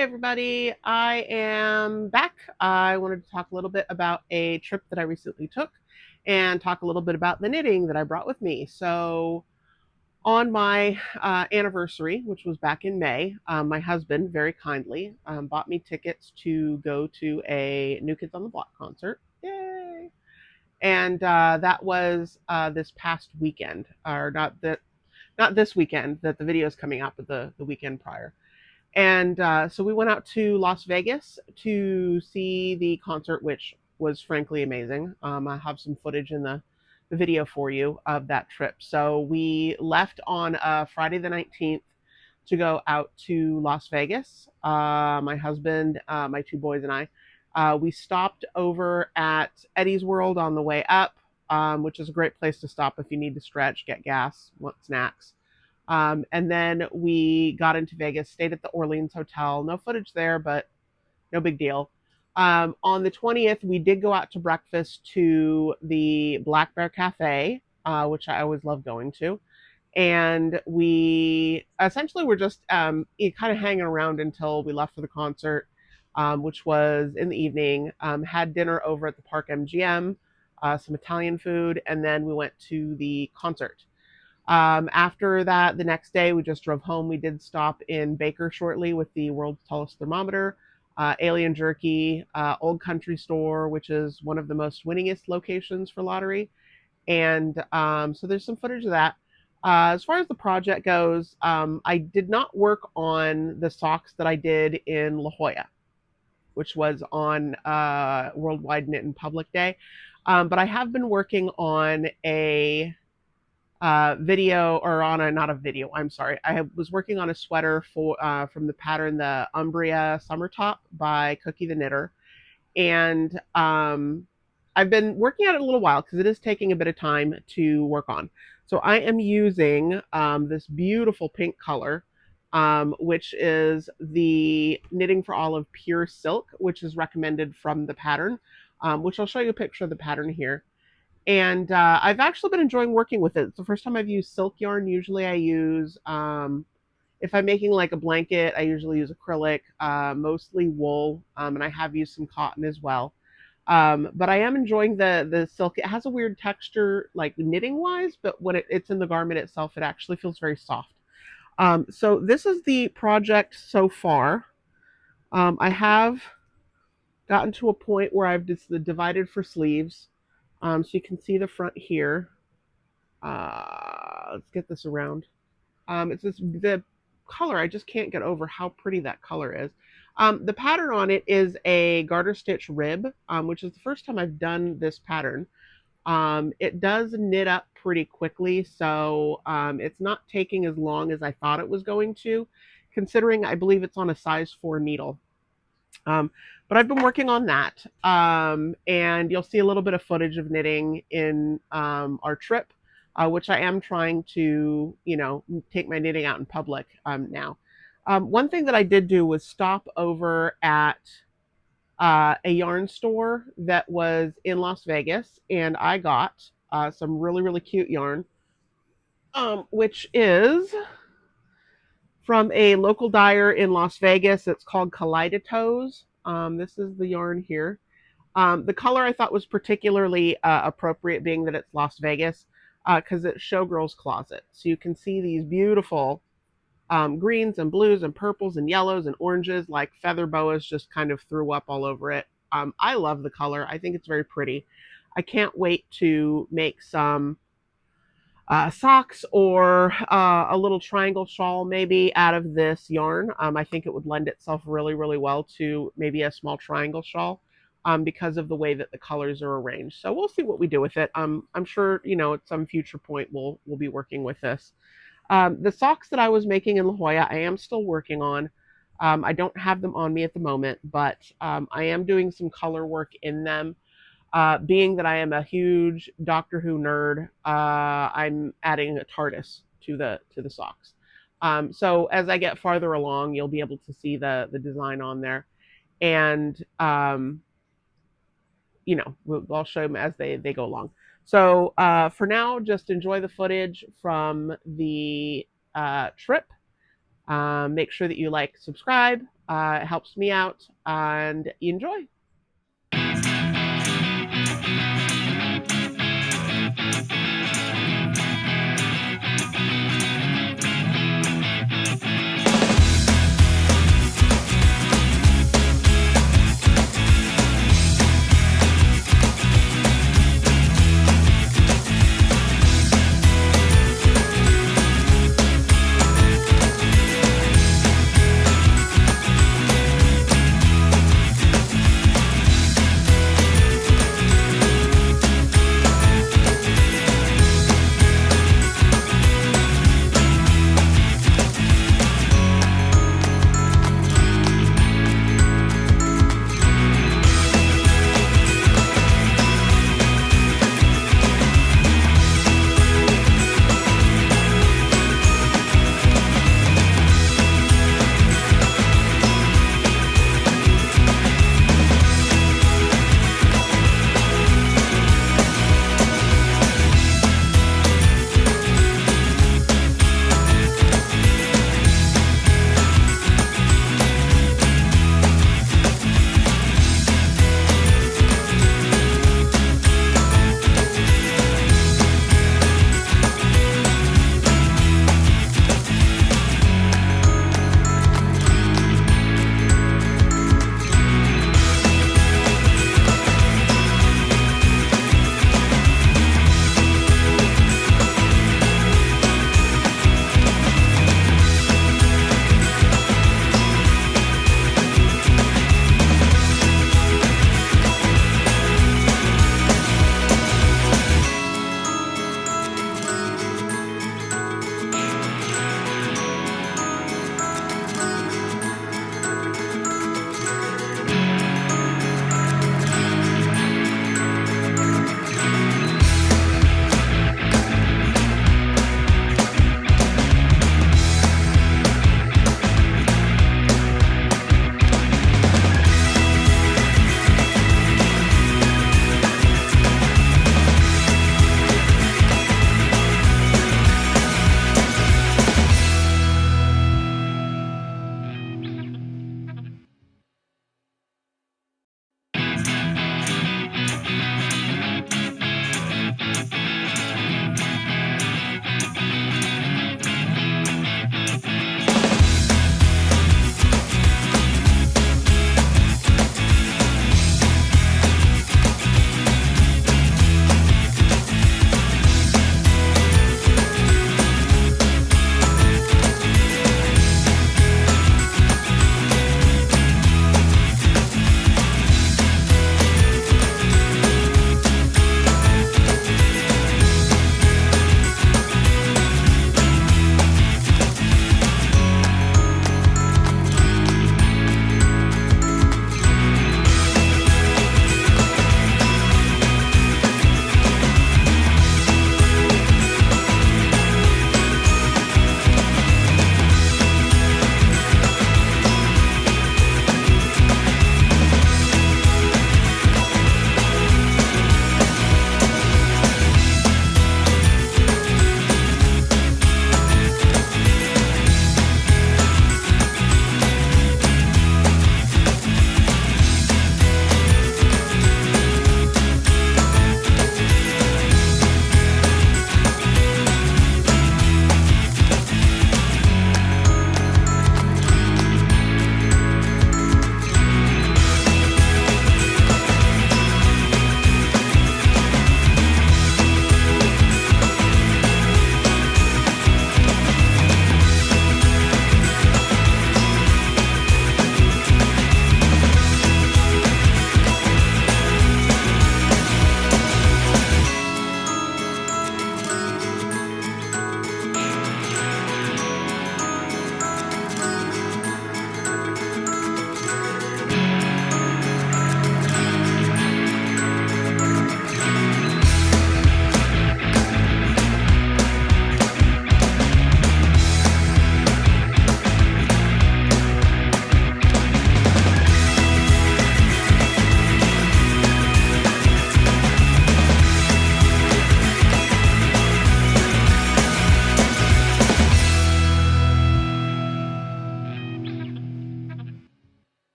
Everybody, I am back. I wanted to talk a little bit about a trip that I recently took and talk a little bit about the knitting that I brought with me. So, on my anniversary, which was back in May, my husband very kindly bought me tickets to go to a New Kids on the Block concert. Yay! And that was this past weekend, or not this weekend that the video is coming out, but the weekend prior. And so we went out to Las Vegas to see the concert, which was frankly amazing. I have some footage in the video for you of that trip. So we left on Friday the 19th to go out to Las Vegas. My husband, my two boys, and I. We stopped over at Eddie's World on the way up, which is a great place to stop if you need to stretch, get gas, want snacks. And then we got into Vegas, stayed at the Orleans Hotel. No footage there, but no big deal. On the 20th, we did go out to breakfast to the Black Bear Cafe, which I always love going to. And we essentially were just kind of hanging around until we left for the concert, which was in the evening. Had dinner over at the Park MGM, some Italian food, and then we went to the concert. After that, the next day, we just drove home. We did stop in Baker shortly with the world's tallest thermometer, Alien Jerky, Old Country Store, which is one of the most winningest locations for lottery. And so there's some footage of that. As far as the project goes, I did not work on the socks that I did in La Jolla, which was on Worldwide Knit in Public Day. But I have been working on a video, or on a not a video, I'm sorry, was working on a sweater for from the pattern the Umbria Summer Top by Cookie the Knitter. And I've been working at it a little while because it is taking a bit of time to work on. So I am using this beautiful pink color, which is the Knitting for Olive Pure Silk, which is recommended from the pattern, which I'll show you a picture of the pattern here. And I've actually been enjoying working with it. It's the first time I've used silk yarn. Usually I use, if I'm making like a blanket, I usually use acrylic, mostly wool, and I have used some cotton as well. But I am enjoying the silk. It has a weird texture, like knitting wise, but when it's in the garment itself, it actually feels very soft. So this is the project so far. I have gotten to a point where I've just divided for sleeves. So you can see the front here. Let's get this around. It's this the color. I just can't get over how pretty that color is. The pattern on it is a garter stitch rib, which is the first time I've done this pattern. It does knit up pretty quickly, so it's not taking as long as I thought it was going to, considering I believe it's on a size 4 needle. But I've been working on that, and you'll see a little bit of footage of knitting in our trip, which I am trying to, take my knitting out in public now. One thing that I did do was stop over at a yarn store that was in Las Vegas, and I got some really, really cute yarn, which is from a local dyer in Las Vegas. It's called Kaleidotose. This is the yarn here. The color I thought was particularly appropriate, being that it's Las Vegas, because it's Showgirl's Closet. So you can see these beautiful greens and blues and purples and yellows and oranges, like feather boas just kind of threw up all over it. I love the color. I think it's very pretty. I can't wait to make some socks or a little triangle shawl maybe out of this yarn. I think it would lend itself really, really well to maybe a small triangle shawl, because of the way that the colors are arranged. So we'll see what we do with it. I'm sure, at some future point we'll be working with this. The socks that I was making in La Jolla, I am still working on. I don't have them on me at the moment, but I am doing some color work in them. Being that I am a huge Doctor Who nerd, I'm adding a TARDIS to the socks. So as I get farther along, you'll be able to see the design on there, and I'll show them as they go along. So for now, just enjoy the footage from the trip. Make sure that you like, subscribe, It helps me out, and enjoy.